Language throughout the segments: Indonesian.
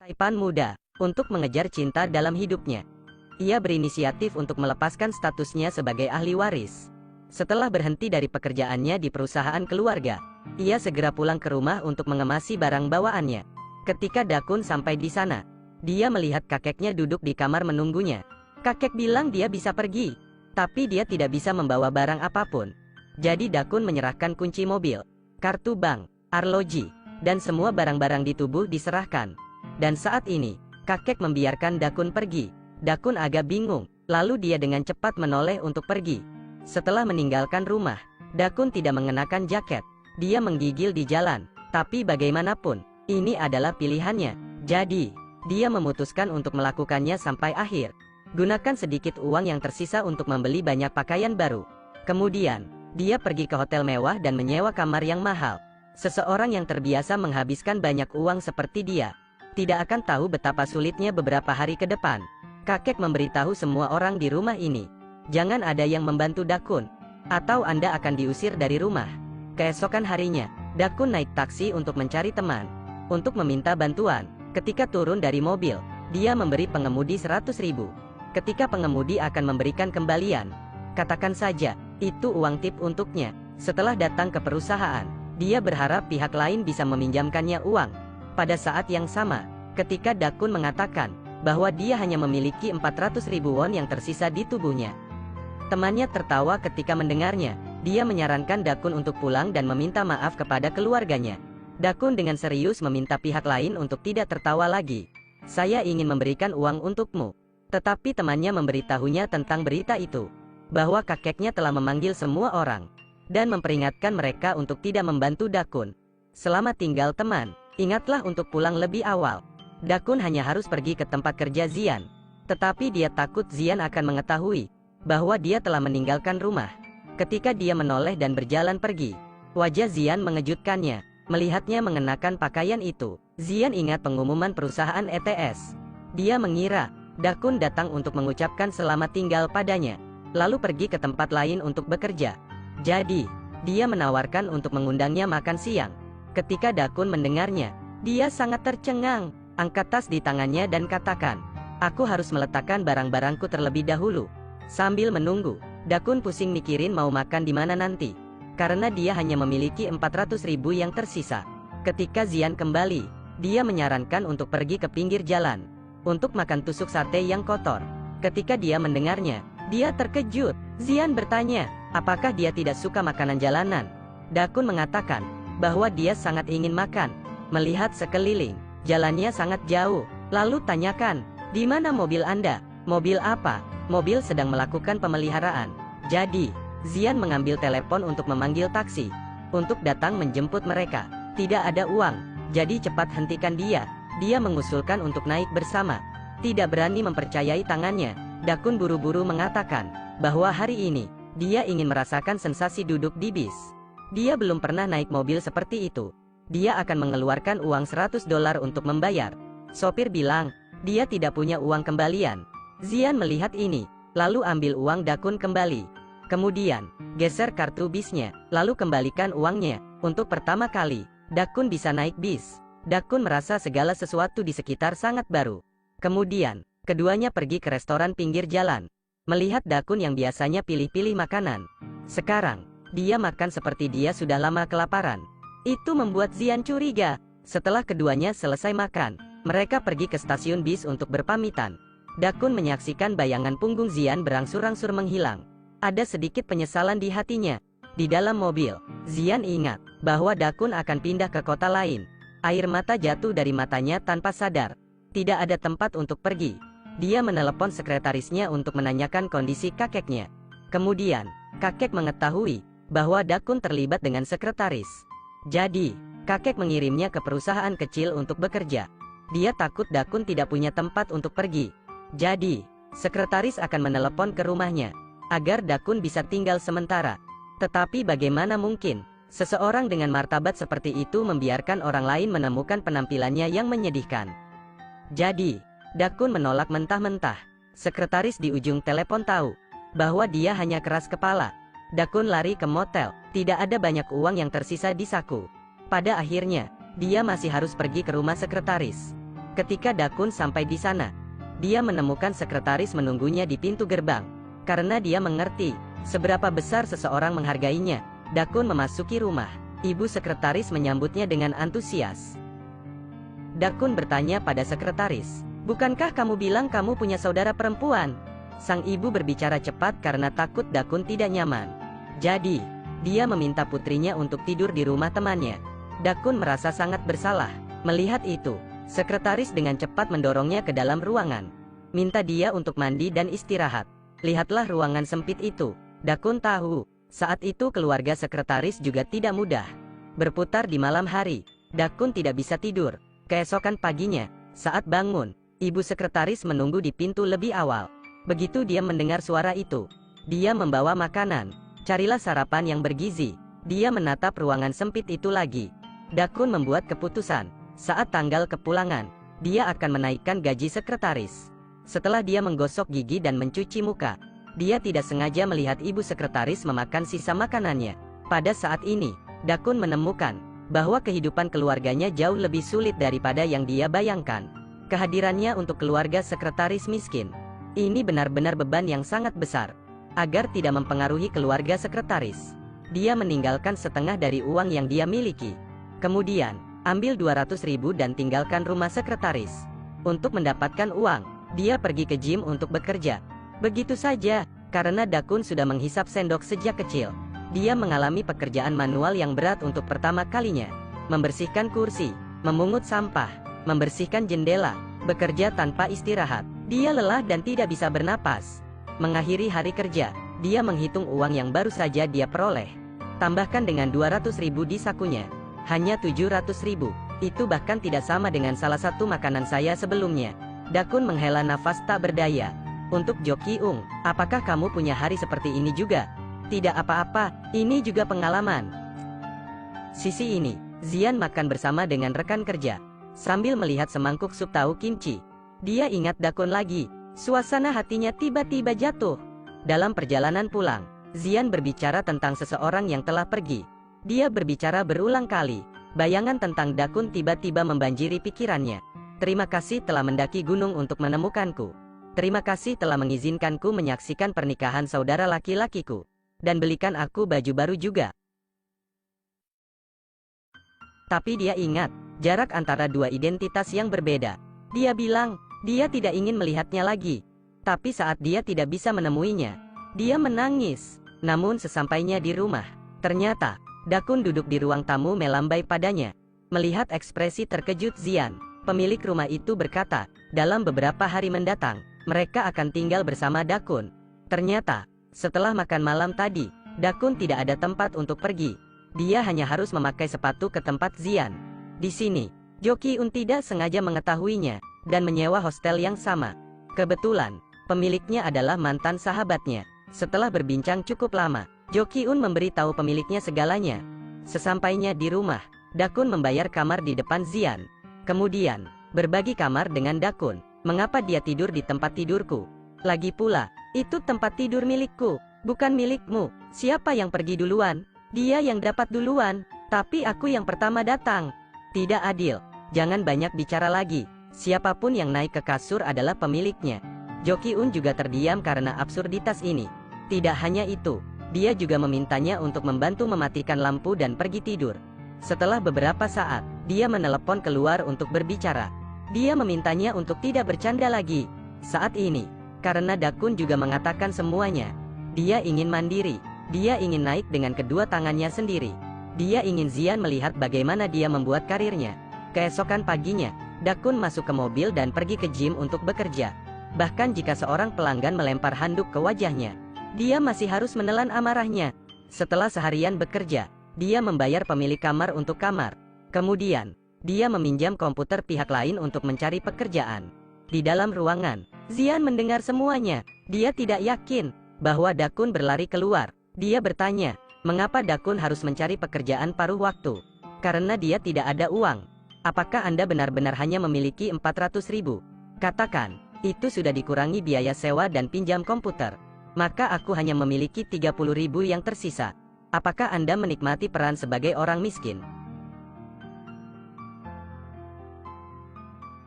Taipan muda untuk mengejar cinta dalam hidupnya. Ia berinisiatif untuk melepaskan statusnya sebagai ahli waris. Setelah berhenti dari pekerjaannya di perusahaan keluarga, ia segera pulang ke rumah untuk mengemasi barang bawaannya. Ketika Dakun sampai di sana, dia melihat kakeknya duduk di kamar menunggunya. Kakek bilang dia bisa pergi, tapi dia tidak bisa membawa barang apapun. Jadi Dakun menyerahkan kunci mobil, kartu bank, arloji, dan semua barang-barang di tubuh diserahkan. Dan saat ini, kakek membiarkan Dakun pergi. Dakun agak bingung, lalu dia dengan cepat menoleh untuk pergi. Setelah meninggalkan rumah, Dakun tidak mengenakan jaket. Dia menggigil di jalan, tapi bagaimanapun, ini adalah pilihannya. Jadi, dia memutuskan untuk melakukannya sampai akhir. Gunakan sedikit uang yang tersisa untuk membeli banyak pakaian baru. Kemudian, dia pergi ke hotel mewah dan menyewa kamar yang mahal. Seseorang yang terbiasa menghabiskan banyak uang seperti dia tidak akan tahu betapa sulitnya beberapa hari ke depan. Kakek memberitahu semua orang di rumah ini, jangan ada yang membantu Dakun, atau Anda akan diusir dari rumah. Keesokan harinya, Dakun naik taksi untuk mencari teman, untuk meminta bantuan. Ketika turun dari mobil, dia memberi pengemudi 100.000. Ketika pengemudi akan memberikan kembalian, katakan saja, itu uang tip untuknya. Setelah datang ke perusahaan, dia berharap pihak lain bisa meminjamkannya uang. Pada saat yang sama, ketika Dakun mengatakan bahwa dia hanya memiliki 400.000 won yang tersisa di tubuhnya, temannya tertawa ketika mendengarnya. Dia menyarankan Dakun untuk pulang dan meminta maaf kepada keluarganya. Dakun dengan serius meminta pihak lain untuk tidak tertawa lagi. Saya ingin memberikan uang untukmu. Tetapi temannya memberitahunya tentang berita itu, bahwa kakeknya telah memanggil semua orang dan memperingatkan mereka untuk tidak membantu Dakun. Selamat tinggal teman. Ingatlah untuk pulang lebih awal. Dakun hanya harus pergi ke tempat kerja Zian. Tetapi dia takut Zian akan mengetahui bahwa dia telah meninggalkan rumah. Ketika dia menoleh dan berjalan pergi, wajah Zian mengejutkannya. Melihatnya mengenakan pakaian itu, Zian ingat pengumuman perusahaan ETS. Dia mengira Dakun datang untuk mengucapkan selamat tinggal padanya, lalu pergi ke tempat lain untuk bekerja. Jadi, dia menawarkan untuk mengundangnya makan siang. Ketika Dakun mendengarnya, dia sangat tercengang. Angkat tas di tangannya dan katakan, aku harus meletakkan barang-barangku terlebih dahulu. Sambil menunggu, Dakun pusing mikirin mau makan di mana nanti, karena dia hanya memiliki 400.000 yang tersisa. Ketika Zian kembali, dia menyarankan untuk pergi ke pinggir jalan, untuk makan tusuk sate yang kotor. Ketika dia mendengarnya, dia terkejut. Zian bertanya, apakah dia tidak suka makanan jalanan? Dakun mengatakan bahwa dia sangat ingin makan. Melihat sekeliling, jalannya sangat jauh. Lalu tanyakan, di mana mobil Anda? Mobil apa? Mobil sedang melakukan pemeliharaan. Jadi, Zian mengambil telepon untuk memanggil taksi, untuk datang menjemput mereka. Tidak ada uang, jadi cepat hentikan dia. Dia mengusulkan untuk naik bersama. Tidak berani mempercayai tangannya, Dakun buru-buru mengatakan bahwa hari ini, dia ingin merasakan sensasi duduk di bis. Dia belum pernah naik mobil seperti itu. Dia akan mengeluarkan uang $100 untuk membayar. Sopir bilang, dia tidak punya uang kembalian. Zian melihat ini, lalu ambil uang Dakun kembali. Kemudian, geser kartu bisnya, lalu kembalikan uangnya. Untuk pertama kali, Dakun bisa naik bis. Dakun merasa segala sesuatu di sekitar sangat baru. Kemudian, keduanya pergi ke restoran pinggir jalan. Melihat Dakun yang biasanya pilih-pilih makanan, sekarang dia makan seperti dia sudah lama kelaparan. Itu membuat Zian curiga. Setelah keduanya selesai makan, mereka pergi ke stasiun bis untuk berpamitan. Dakun menyaksikan bayangan punggung Zian berangsur-angsur menghilang. Ada sedikit penyesalan di hatinya. Di dalam mobil, Zian ingat bahwa Dakun akan pindah ke kota lain. Air mata jatuh dari matanya tanpa sadar. Tidak ada tempat untuk pergi. Dia menelepon sekretarisnya untuk menanyakan kondisi kakeknya. Kemudian, kakek mengetahui bahwa Dakun terlibat dengan sekretaris. Jadi, kakek mengirimnya ke perusahaan kecil untuk bekerja. Dia takut Dakun tidak punya tempat untuk pergi. Jadi, sekretaris akan menelepon ke rumahnya, agar Dakun bisa tinggal sementara. Tetapi bagaimana mungkin seseorang dengan martabat seperti itu membiarkan orang lain menemukan penampilannya yang menyedihkan? Jadi, Dakun menolak mentah-mentah. Sekretaris di ujung telepon tahu bahwa dia hanya keras kepala. Dakun lari ke motel. Tidak ada banyak uang yang tersisa di saku. Pada akhirnya, dia masih harus pergi ke rumah sekretaris. Ketika Dakun sampai di sana, dia menemukan sekretaris menunggunya di pintu gerbang. Karena dia mengerti seberapa besar seseorang menghargainya, Dakun memasuki rumah. Ibu sekretaris menyambutnya dengan antusias. Dakun bertanya pada sekretaris, "Bukankah kamu bilang kamu punya saudara perempuan?" Sang ibu berbicara cepat karena takut Dakun tidak nyaman. Jadi, dia meminta putrinya untuk tidur di rumah temannya. Dakun merasa sangat bersalah. Melihat itu, sekretaris dengan cepat mendorongnya ke dalam ruangan. Minta dia untuk mandi dan istirahat. Lihatlah ruangan sempit itu. Dakun tahu, saat itu keluarga sekretaris juga tidak mudah. Berputar di malam hari, Dakun tidak bisa tidur. Keesokan paginya, saat bangun, ibu sekretaris menunggu di pintu lebih awal. Begitu dia mendengar suara itu, dia membawa makanan. Carilah sarapan yang bergizi. Dia menatap ruangan sempit itu lagi. Dakun membuat keputusan. Saat tanggal kepulangan, dia akan menaikkan gaji sekretaris. Setelah dia menggosok gigi dan mencuci muka, dia tidak sengaja melihat ibu sekretaris memakan sisa makanannya. Pada saat ini, Dakun menemukan bahwa kehidupan keluarganya jauh lebih sulit daripada yang dia bayangkan. Kehadirannya untuk keluarga sekretaris miskin, ini benar-benar beban yang sangat besar. Agar tidak mempengaruhi keluarga sekretaris, dia meninggalkan setengah dari uang yang dia miliki. Kemudian, ambil 200.000 dan tinggalkan rumah sekretaris. Untuk mendapatkan uang, dia pergi ke gym untuk bekerja. Begitu saja, karena Dakun sudah menghisap sendok sejak kecil. Dia mengalami pekerjaan manual yang berat untuk pertama kalinya. Membersihkan kursi, memungut sampah, membersihkan jendela, bekerja tanpa istirahat. Dia lelah dan tidak bisa bernapas. Mengakhiri hari kerja, dia menghitung uang yang baru saja dia peroleh. Tambahkan dengan 200.000 di sakunya. Hanya 700.000. Itu bahkan tidak sama dengan salah satu makanan saya sebelumnya. Dakun menghela nafas tak berdaya. Untuk Jo Ki-ung, apakah kamu punya hari seperti ini juga? Tidak apa-apa, ini juga pengalaman. Sisi ini, Zian makan bersama dengan rekan kerja, sambil melihat semangkuk sup tahu kimchi. Dia ingat Dakun lagi. Suasana hatinya tiba-tiba jatuh. Dalam perjalanan pulang, Zian berbicara tentang seseorang yang telah pergi. Dia berbicara berulang kali. Bayangan tentang Dakun tiba-tiba membanjiri pikirannya. Terima kasih telah mendaki gunung untuk menemukanku. Terima kasih telah mengizinkanku menyaksikan pernikahan saudara laki-lakiku. Dan belikan aku baju baru juga. Tapi dia ingat, jarak antara dua identitas yang berbeda. Dia bilang, dia tidak ingin melihatnya lagi. Tapi saat dia tidak bisa menemuinya, dia menangis. Namun sesampainya di rumah, ternyata, Dakun duduk di ruang tamu melambai padanya. Melihat ekspresi terkejut Zian, pemilik rumah itu berkata, dalam beberapa hari mendatang, mereka akan tinggal bersama Dakun. Ternyata, setelah makan malam tadi, Dakun tidak ada tempat untuk pergi. Dia hanya harus memakai sepatu ke tempat Zian. Di sini, Jo Ki-un tidak sengaja mengetahuinya, dan menyewa hostel yang sama. Kebetulan, pemiliknya adalah mantan sahabatnya. Setelah berbincang cukup lama, Jo Ki-un memberitahu pemiliknya segalanya. Sesampainya di rumah, Dakun membayar kamar di depan Zian. Kemudian, berbagi kamar dengan Dakun. Mengapa dia tidur di tempat tidurku? Lagi pula, itu tempat tidur milikku, bukan milikmu. Siapa yang pergi duluan? Dia yang dapat duluan, tapi aku yang pertama datang. Tidak adil. Jangan banyak bicara lagi. Siapapun yang naik ke kasur adalah pemiliknya. Jo Ki-un juga terdiam karena absurditas ini. Tidak hanya itu, dia juga memintanya untuk membantu mematikan lampu dan pergi tidur. Setelah beberapa saat, dia menelepon keluar untuk berbicara. Dia memintanya untuk tidak bercanda lagi. Saat ini, karena Dakun juga mengatakan semuanya. Dia ingin mandiri. Dia ingin naik dengan kedua tangannya sendiri. Dia ingin Zian melihat bagaimana dia membuat karirnya. Keesokan paginya, Dakun masuk ke mobil dan pergi ke gym untuk bekerja. Bahkan jika seorang pelanggan melempar handuk ke wajahnya, dia masih harus menelan amarahnya. Setelah seharian bekerja, dia membayar pemilik kamar untuk kamar. Kemudian, dia meminjam komputer pihak lain untuk mencari pekerjaan. Di dalam ruangan, Zian mendengar semuanya. Dia tidak yakin bahwa Dakun berlari keluar. Dia bertanya, mengapa Dakun harus mencari pekerjaan paruh waktu? Karena dia tidak ada uang. Apakah Anda benar-benar hanya memiliki 400.000? Katakan, itu sudah dikurangi biaya sewa dan pinjam komputer. Maka aku hanya memiliki 30.000 yang tersisa. Apakah Anda menikmati peran sebagai orang miskin?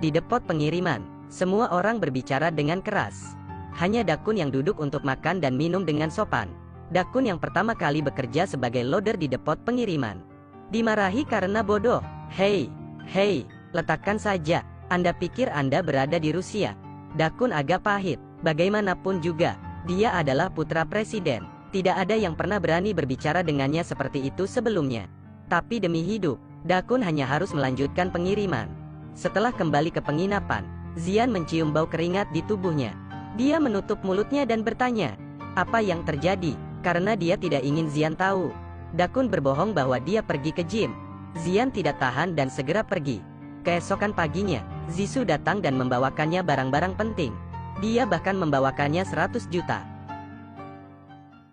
Di depot pengiriman, semua orang berbicara dengan keras. Hanya Dakun yang duduk untuk makan dan minum dengan sopan. Dakun yang pertama kali bekerja sebagai loader di depot pengiriman dimarahi karena bodoh. Hei, letakkan saja. Anda pikir Anda berada di Rusia? Dakun agak pahit. Bagaimanapun juga, dia adalah putra presiden. Tidak ada yang pernah berani berbicara dengannya seperti itu sebelumnya. Tapi demi hidup, Dakun hanya harus melanjutkan pengiriman. Setelah kembali ke penginapan, Zian mencium bau keringat di tubuhnya. Dia menutup mulutnya dan bertanya, apa yang terjadi? Karena dia tidak ingin Zian tahu. Dakun berbohong bahwa dia pergi ke gym. Zian tidak tahan dan segera pergi. Keesokan paginya, Zisu datang dan membawakannya barang-barang penting. Dia bahkan membawakannya 100 juta.